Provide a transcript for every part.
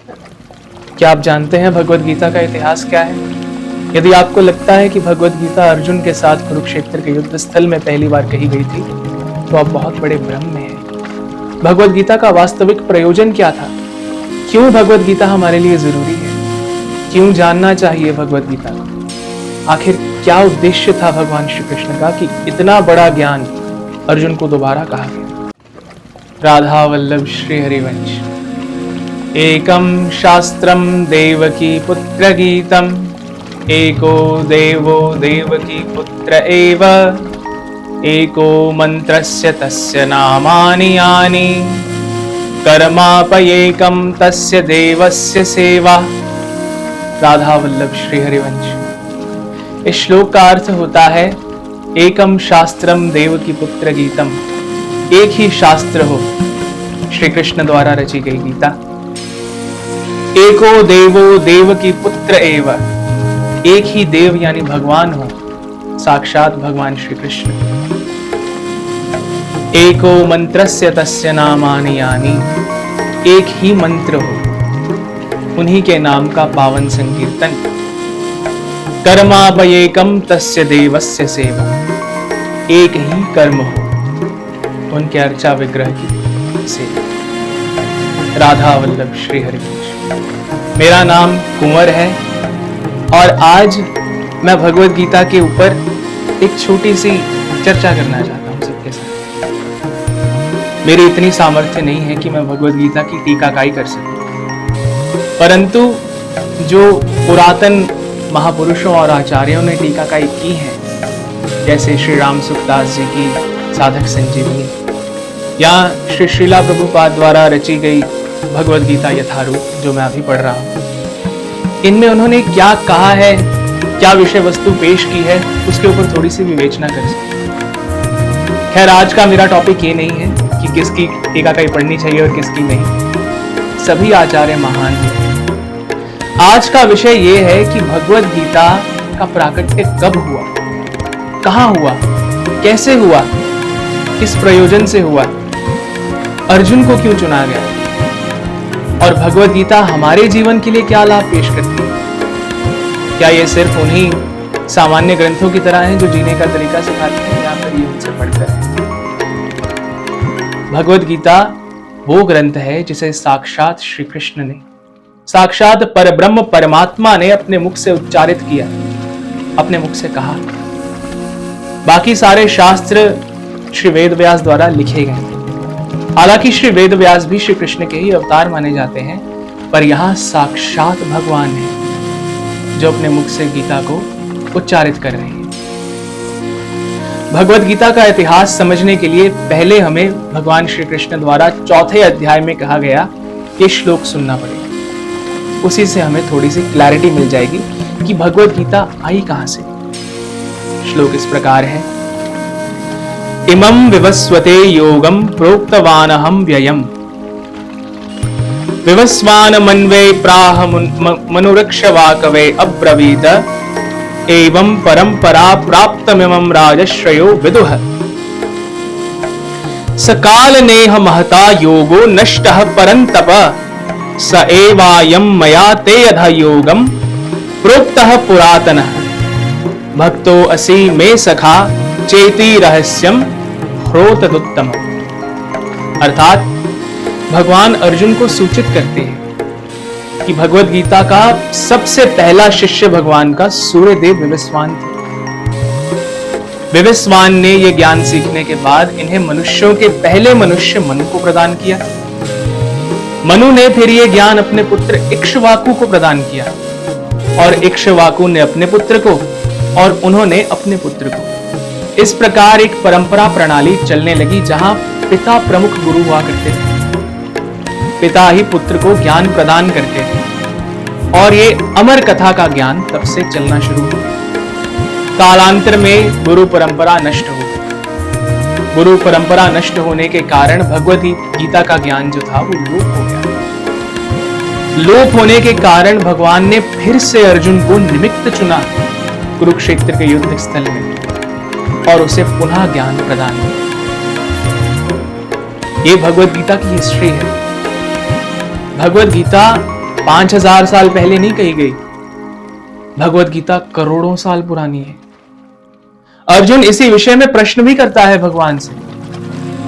क्या आप जानते हैं भगवद गीता का इतिहास क्या है? यदि आपको लगता है कि भगवद गीता अर्जुन के साथ कुरुक्षेत्र के युद्ध स्थल में पहली बार कही गई थी, तो आप बहुत बड़े भ्रम में हैं। भगवद गीता का वास्तविक प्रयोजन क्या था? क्यों भगवद गीता हमारे लिए जरूरी है? क्यों जानना चाहिए भगवद गीता को? आखिर क्या उद्देश्य था भगवान श्री कृष्ण का कि इतना बड़ा ज्ञान अर्जुन को दोबारा कहा गया? राधा वल्लभ श्री हरिवंश। एकम शास्त्रम देवकी पुत्र गीतम, एको देवो देवकी पुत्र एव, एको मंत्रस्य तस्य नामानि यानि, कर्मापयेकम तस्य देवस्य सेवा। राधा वल्लभ श्री हरिवंश। इस श्लोक का अर्थ होता है एकम शास्त्रम देवकी पुत्र गीतम, एक ही शास्त्र हो, श्री कृष्ण द्वारा रची गई गीता। एको देवो देवकी पुत्र एव, एक ही देव यानी भगवान हो, साक्षात भगवान श्री कृष्ण। एको मंत्रस्य तस्य नामानि यानि, एक ही मंत्र हो, उन्हीं के नाम का पावन संकीर्तन। कर्मापयेकम तस्य देवस्य सेवा, एक ही कर्म हो, उनके अर्चा विग्रह की सेवा। राधा वल्लभ श्री हरिवंश। मेरा नाम कुंवर है और आज मैं भगवद गीता के ऊपर एक छोटी सी चर्चा करना चाहता हूं सबके साथ। मेरी इतनी सामर्थ्य नहीं है कि मैं भगवद गीता की टीकाकाई कर सकूं, परंतु जो पुरातन महापुरुषों और आचार्यों ने टीकाकाई की है, जैसे श्री राम सुखदास जी की साधक संजीवनी या श्री श्रीला प्रभुपाद द्वारा रची गई भगवद गीता यथारूप जो मैं अभी पढ़ रहा हूं, इनमें उन्होंने क्या कहा है, क्या विषय वस्तु पेश की है, उसके ऊपर थोड़ी सी विवेचना कर सकते। खैर, आज का मेरा टॉपिक ये नहीं है कि किसकी टीकाकाई पढ़नी चाहिए और किसकी नहीं। सभी आचार्य महान हैं। आज का विषय ये है कि भगवद गीता का प्राकट्य कब हुआ, कहां हुआ, कैसे हुआ, किस प्रयोजन से हुआ, अर्जुन को क्यों चुना गया और भगवद गीता हमारे जीवन के लिए क्या लाभ पेश करती है। क्या ये सिर्फ उन्हीं सामान्य ग्रंथों की तरह हैं जो जीने का तरीका सिखाते हैं, या फिर ये उनसे बढ़कर है? भगवद गीता वो ग्रंथ है जिसे साक्षात श्री कृष्ण ने, साक्षात परब्रह्म परमात्मा ने अपने मुख से उच्चारित किया, अपने मुख से कहा। बाकी सारे शास्त्र श्री वेद व्यास द्वारा लिखे गए। हालांकि श्री वेद व्यास भी श्री कृष्ण के ही अवतार माने जाते हैं, पर यहां साक्षात भगवान है जो अपने मुख से गीता को उच्चारित कर रहे हैं। भगवद गीता का इतिहास समझने के लिए पहले हमें भगवान श्री कृष्ण द्वारा चौथे अध्याय में कहा गया ये श्लोक सुनना पड़ेगा। उसी से हमें थोड़ी सी क्लैरिटी मिल जाएगी कि भगवद गीता आई कहां से। श्लोक इस प्रकार है। इमं विवस्वते योगम प्रोक्तवानहं व्ययम्, विवस्वान मन्वे प्राह मनुरक्षवाकवे अब्रवीत, एवं परंपरा प्राप्तमिमं राजश्रयो विदुः। सकाल नेह महता योगो नष्टः परन्तप, स एवायं मया ते अध योगम प्रोक्तः पुरातनः, भक्तो असि मे सखा चेति रहस्यम ह्रोतदुत्तम। अर्थात भगवान अर्जुन को सूचित करते हैं कि भगवद गीता का सबसे पहला शिष्य भगवान का सूर्यदेव विवस्वान थे। विवस्वान ने यह ज्ञान सीखने के बाद इन्हें मनुष्यों के पहले मनुष्य मनु को प्रदान किया। मनु ने फिर यह ज्ञान अपने पुत्र इक्ष्वाकु को प्रदान किया और इक्ष्वाकु ने अपने पुत्र को और उन्होंने अपने पुत्र को। इस प्रकार एक परंपरा प्रणाली चलने लगी जहां पिता प्रमुख गुरु हुआ करते थे। पिता ही पुत्र को ज्ञान प्रदान करते थे और ये अमर कथा का ज्ञान तब से चलना शुरू हो गया। कालांतर में गुरु परंपरा नष्ट हो गई। गुरु परंपरा नष्ट होने के कारण भगवद गीता का ज्ञान जो था वो लोप हो गया। लोप होने के कारण भगवान ने फिर से अर्जुन को निमित्त चुना कुरुक्षेत्र के युद्ध स्थल में और उसे पुनः ज्ञान प्रदान किया। ये भगवद गीता की हिस्ट्री है। भगवद गीता 5000 साल पहले नहीं कही गई, भगवत गीता करोड़ों साल पुरानी है। अर्जुन इसी विषय में प्रश्न भी करता है भगवान से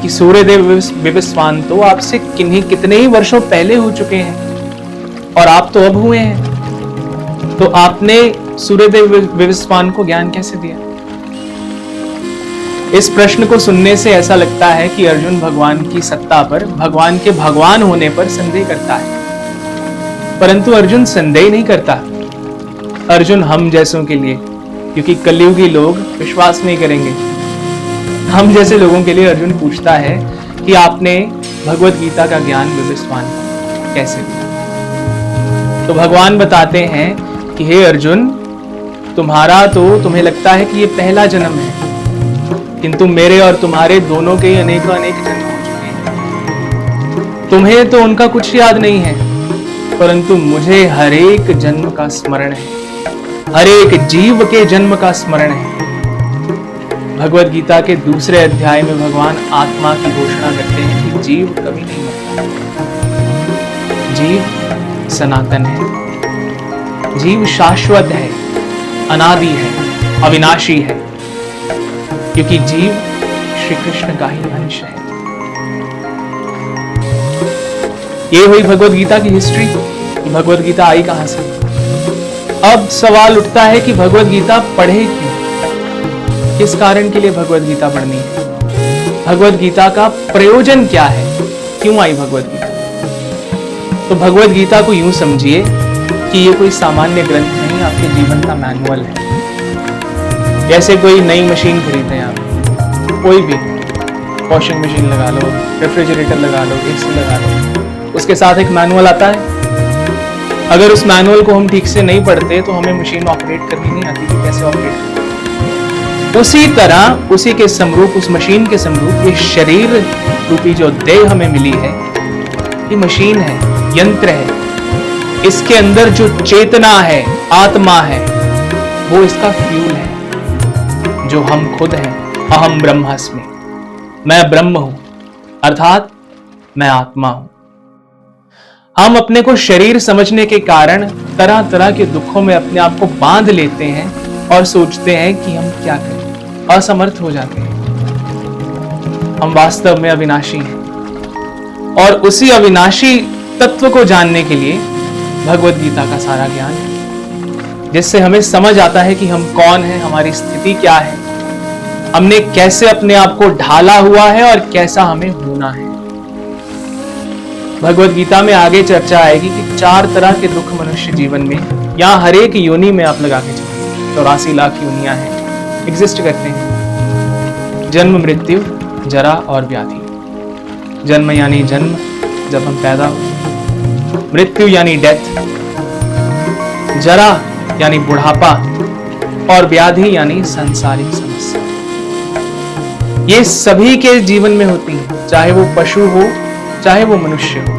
कि सूर्यदेव विवस्वान तो आपसे कितने ही वर्षों पहले हो चुके हैं और आप तो अब हुए हैं, तो आपने सूर्यदेव विवस्वान को ज्ञान कैसे दिया? इस प्रश्न को सुनने से ऐसा लगता है कि अर्जुन भगवान की सत्ता पर, भगवान के भगवान होने पर संदेह करता है, परंतु अर्जुन संदेह नहीं करता। अर्जुन हम जैसों के लिए, क्योंकि कलयुगी लोग विश्वास नहीं करेंगे, हम जैसे लोगों के लिए अर्जुन पूछता है कि आपने भगवत गीता का ज्ञान विवस्वान को कैसे दिया? तो भगवान बताते हैं कि हे अर्जुन, तुम्हें लगता है कि ये पहला जन्म है, किंतु मेरे और तुम्हारे दोनों के अनेक जन्म हो चुके हैं। तुम्हें तो उनका कुछ याद नहीं है, परंतु मुझे हर एक जन्म का स्मरण है, हर एक जीव के जन्म का स्मरण है। भगवत गीता के दूसरे अध्याय में भगवान आत्मा की घोषणा करते हैं कि जीव कभी नहीं मरता, जीव सनातन है, जीव शाश्वत है, अनादि है, अविनाशी है, क्योंकि जीव श्री कृष्ण का ही अंश है। ये हुई भगवत गीता की हिस्ट्री कि भगवत गीता आई कहां से। अब सवाल उठता है कि भगवत गीता पढ़े क्यों, किस कारण के लिए भगवत गीता पढ़नी है, भगवत गीता का प्रयोजन क्या है, क्यों आई भगवत गीता? तो भगवत गीता को यूं समझिए कि ये कोई सामान्य ग्रंथ नहीं, आपके जीवन का मैनुअल है। जैसे कोई नई मशीन खरीदते हैं आप, कोई भी वॉशिंग मशीन लगा लो, रेफ्रिजरेटर लगा लो, एसी लगा लो, उसके साथ एक मैनुअल आता है। अगर उस मैनुअल को हम ठीक से नहीं पढ़ते तो हमें मशीन ऑपरेट करनी नहीं आती कि कैसे ऑपरेट करनी। उसी तरह, उसी के समरूप, उस मशीन के समरूप ये शरीर रूपी जो देह हमें मिली है, ये मशीन है, यंत्र है। इसके अंदर जो चेतना है, आत्मा है, वो इसका फ्यूल है, जो हम खुद हैं। अहम ब्रह्मास्मि, मैं ब्रह्म हूं, अर्थात मैं आत्मा हूं। हम अपने को शरीर समझने के कारण तरह तरह के दुखों में अपने आप को बांध लेते हैं और सोचते हैं कि हम क्या करें, असमर्थ हो जाते हैं। हम वास्तव में अविनाशी हैं और उसी अविनाशी तत्व को जानने के लिए भगवत गीता का सारा ज्ञान है, जिससे हमें समझ आता है कि हम कौन हैं, हमारी स्थिति क्या है, हमने कैसे अपने आप को ढाला हुआ है और कैसा हमें होना है। भगवत गीता में आगे चर्चा आएगी कि 4 तरह के दुख मनुष्य जीवन में, यहाँ हर एक योनि में आप लगा के चलिए, 84 लाख योनियां हैं, एग्जिस्ट करते हैं। जन्म, मृत्यु, जरा और व्याधि। जन्म यानी जन्म, जब हम पैदा हो, मृत्यु यानी डेथ, जरा यानी बुढ़ापा, और व्याधि यानी सांसारिक समस्या। ये सभी के जीवन में होती है, चाहे वो पशु हो चाहे वो मनुष्य हो।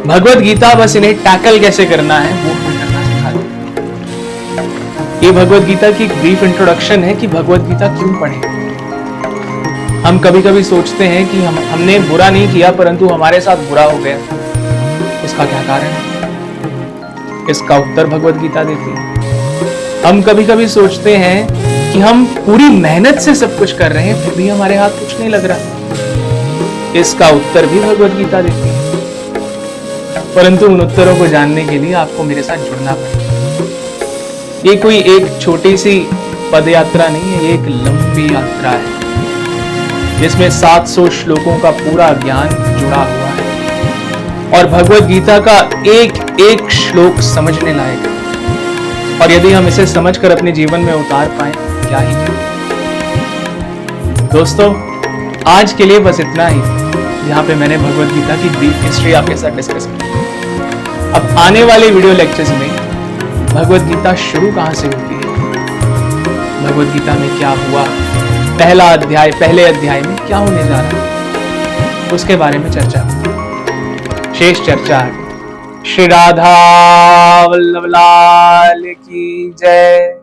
भगवत गीता बस इन्हें टैकल कैसे करना है वो करना सिखाती है। ये भगवत गीता की एक ब्रीफ इंट्रोडक्शन है कि भगवत गीता क्यों पढ़ें। हम कभी कभी सोचते हैं कि हमने बुरा नहीं किया परंतु हमारे साथ बुरा हो गया, उसका क्या कारण है? इसका उत्तर भगवत गीता देती है। हम कभी कभी सोचते हैं कि हम पूरी मेहनत से सब कुछ कर रहे हैं फिर भी हमारे हाथ कुछ नहीं लग रहा, इसका उत्तर भी भगवत गीता देती है। परंतु उन उत्तरों को जानने के लिए आपको मेरे साथ जुड़ना पड़ेगा। ये कोई एक छोटी सी पद यात्रा नहीं है, ये एक लंबी यात्रा है जिसमें 700 श्लोकों का पूरा ज्ञान जुड़ा हुआ है और भगवत गीता का एक एक श्लोक समझने लायक है। और यदि हम इसे समझकर अपने जीवन में उतार पाए क्या ही करें। दोस्तों, आज के लिए बस इतना ही, जहां पे मैंने भगवत गीता की ब्रीफ हिस्ट्री आपके साथ डिस्कस की। अब आने वाले वीडियो लेक्चर्स में भगवत गीता शुरू कहां से होती है, भगवत गीता में क्या हुआ, पहले अध्याय में क्या होने जा रहा है, उसके बारे में चर्चा होगी। शेष चर्चा श्री राधा वल्लभ लाल की जय।